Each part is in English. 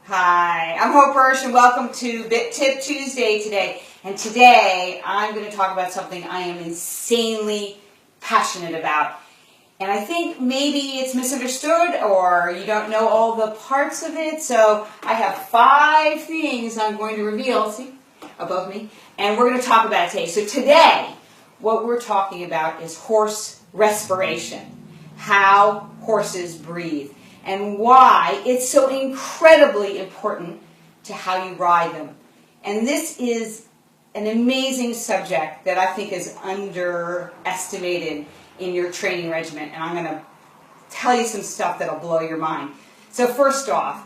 Hi, I'm Hope Birsh and welcome to Bit Tip Tuesday today. And today I'm going to talk about something I am insanely passionate about. And I think maybe it's misunderstood or you don't know all the parts of it. So I have 5 things I'm going to reveal, see, above me, and we're going to talk about it today. So today, what we're talking about is horse respiration, how horses breathe, and why it's so incredibly important to how you ride them. And this is an amazing subject that I think is underestimated in your training regimen. And I'm going to tell you some stuff that'll blow your mind. So first off,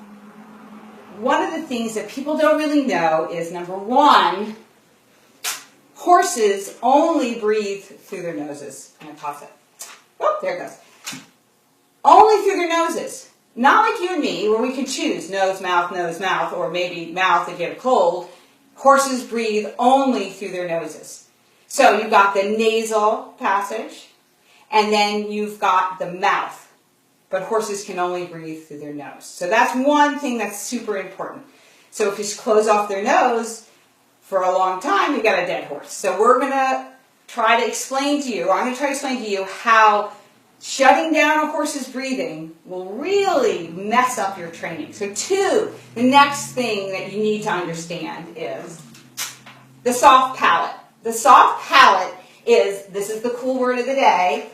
one of the things that people don't really know is, number one, horses only breathe through their noses. I'm going to toss it. Oh, there it goes. Only through their noses. Not like you and me, where we can choose nose, mouth, or maybe mouth if you have a cold. Horses breathe only through their noses. So you've got the nasal passage, and then you've got the mouth. But horses can only breathe through their nose. So that's one thing that's super important. So if you close off their nose for a long time, you've got a dead horse. So we're going to try to explain to you, I'm going to try to explain to you how shutting down a horse's breathing will really mess up your training. So the next thing that you need to understand is the soft palate. The soft palate is, this is the cool word of the day,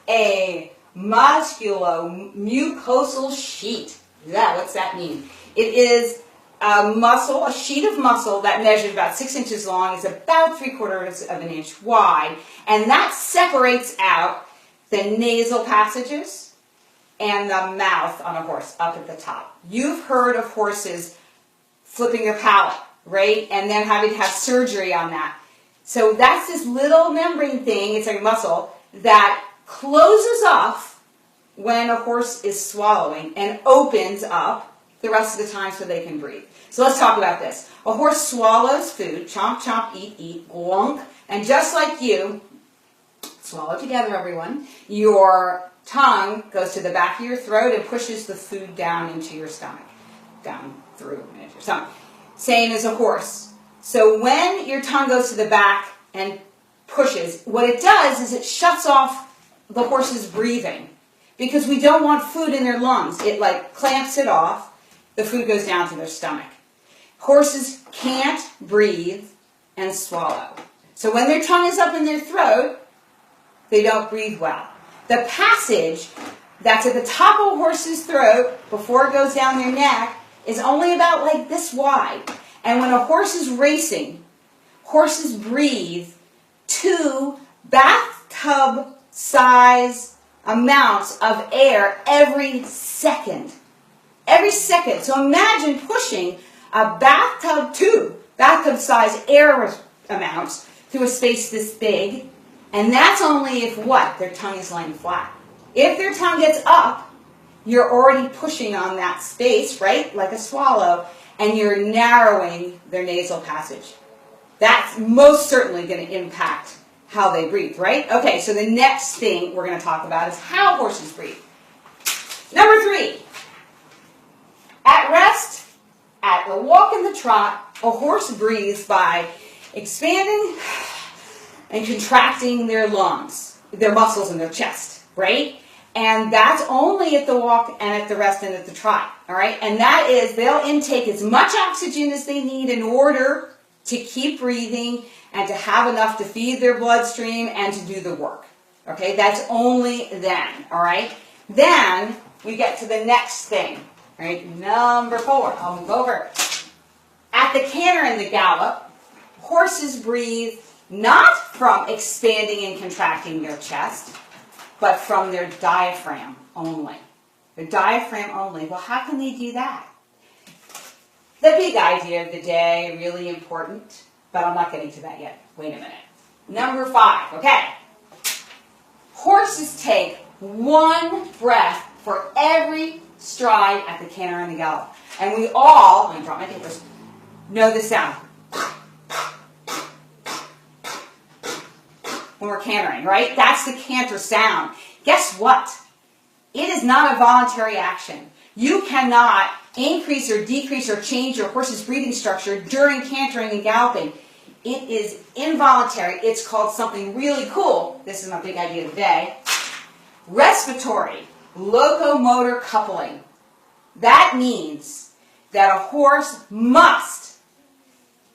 a musculomucosal sheet. Yeah, what's that mean? It is a muscle, a sheet of muscle that measures about 6 inches long, is about 3/4 of an inch wide, and that separates out the nasal passages and the mouth on a horse up at the top. You've heard of horses flipping their palate, right? And then having to have surgery on that. So that's this little membrane thing, it's like a muscle, that closes off when a horse is swallowing and opens up the rest of the time so they can breathe. So let's talk about this. A horse swallows food, chomp, chomp, eat, glunk, and just like you, swallow together, everyone. Your tongue goes to the back of your throat and pushes the food down into your stomach. Down through and into your stomach. Same as a horse. So when your tongue goes to the back and pushes, what it does is it shuts off the horse's breathing. Because we don't want food in their lungs. It like clamps it off. The food goes down to their stomach. Horses can't breathe and swallow. So when their tongue is up in their throat, they don't breathe well. The passage that's at the top of a horse's throat before it goes down their neck is only about like this wide. And when a horse is racing, horses breathe 2 bathtub-size amounts of air every second. Every second. So imagine pushing a bathtub-size air amounts through a space this big. And that's only if what? Their tongue is lying flat. If their tongue gets up, you're already pushing on that space, right? Like a swallow, and you're narrowing their nasal passage. That's most certainly going to impact how they breathe, right? Okay, so the next thing we're going to talk about is how horses breathe. Number 3, at rest, at the walk and the trot, a horse breathes by expanding and contracting their lungs, their muscles in their chest, right? And that's only at the walk and at the rest and at the trot, all right? And that is, they'll intake as much oxygen as they need in order to keep breathing and to have enough to feed their bloodstream and to do the work, okay? That's only then, all right? Then we get to the next thing, right? Number 4, I'll move over. At the canter and the gallop, horses breathe not from expanding and contracting their chest, but from their diaphragm only. The diaphragm only. Well, how can they do that? The big idea of the day, really important, but I'm not getting to that yet. Wait a minute. Number 5, okay. Horses take 1 breath for every stride at the canter and the gallop. And we all, let me drop my papers, know the sound. When we're cantering, right? That's the canter sound. Guess what? It is not a voluntary action. You cannot increase or decrease or change your horse's breathing structure during cantering and galloping. It is involuntary. It's called something really cool. This is my big idea today. Respiratory locomotor coupling. That means that a horse must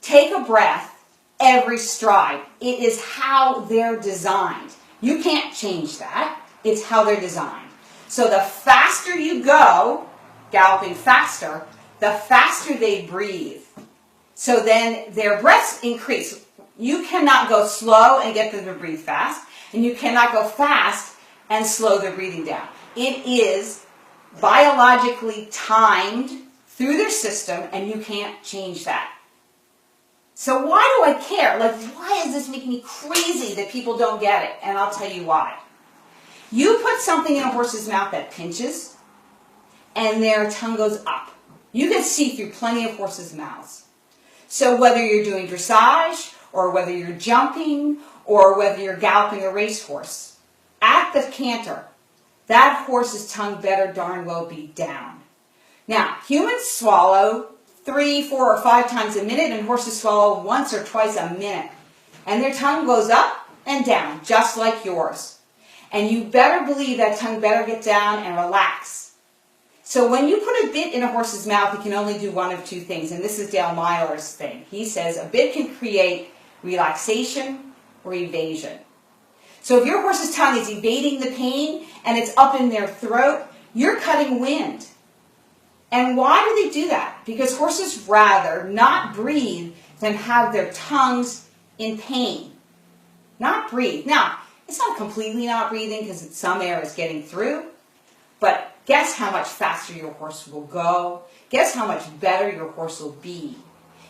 take a breath every stride. It is how they're designed. You can't change that. It's how they're designed. So the faster you go, galloping faster, the faster they breathe. So then their breaths increase. You cannot go slow and get them to breathe fast, and you cannot go fast and slow their breathing down. It is biologically timed through their system, and you can't change that. So why do I care? Like, why is this making me crazy that people don't get it? And I'll tell you why. You put something in a horse's mouth that pinches, and their tongue goes up. You can see through plenty of horses' mouths. So whether you're doing dressage, or whether you're jumping, or whether you're galloping a racehorse, at the canter, that horse's tongue better darn well be down. Now, humans swallow 3, 4, or 5 times a minute, and horses swallow once or twice a minute. And their tongue goes up and down, just like yours. And you better believe that tongue better get down and relax. So when you put a bit in a horse's mouth, it can only do one of two things. And this is Dale Myler's thing. He says a bit can create relaxation or evasion. So if your horse's tongue is evading the pain and it's up in their throat, you're cutting wind. And why do they do that? Because horses rather not breathe than have their tongues in pain. Not breathe. Now, it's not completely not breathing because some air is getting through, but guess how much faster your horse will go? Guess how much better your horse will be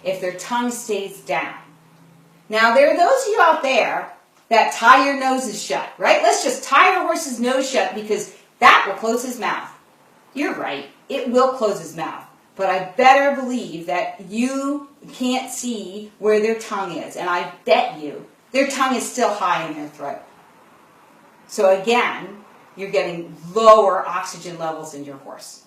if their tongue stays down. Now, there are those of you out there that tie your noses shut, right? Let's just tie your horse's nose shut because that will close his mouth. You're right. It will close his mouth. But I better believe that you can't see where their tongue is. And I bet you their tongue is still high in their throat. So again, you're getting lower oxygen levels in your horse.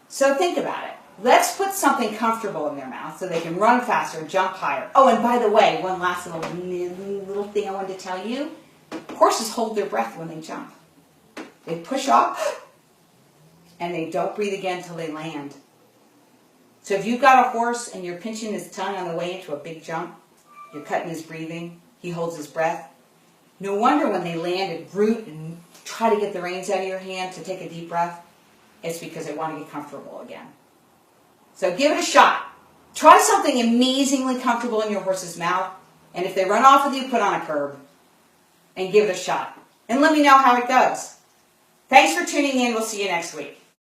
So think about it. Let's put something comfortable in their mouth so they can run faster, jump higher. Oh, and by the way, one last little thing I wanted to tell you. Horses hold their breath when they jump. They push off, and they don't breathe again until they land. So if you've got a horse and you're pinching his tongue on the way into a big jump, you're cutting his breathing, he holds his breath. No wonder when they land and root and try to get the reins out of your hand to take a deep breath, it's because they want to get comfortable again. So give it a shot. Try something amazingly comfortable in your horse's mouth, and if they run off with you, put on a curb and give it a shot. And let me know how it goes. Thanks for tuning in. We'll see you next week.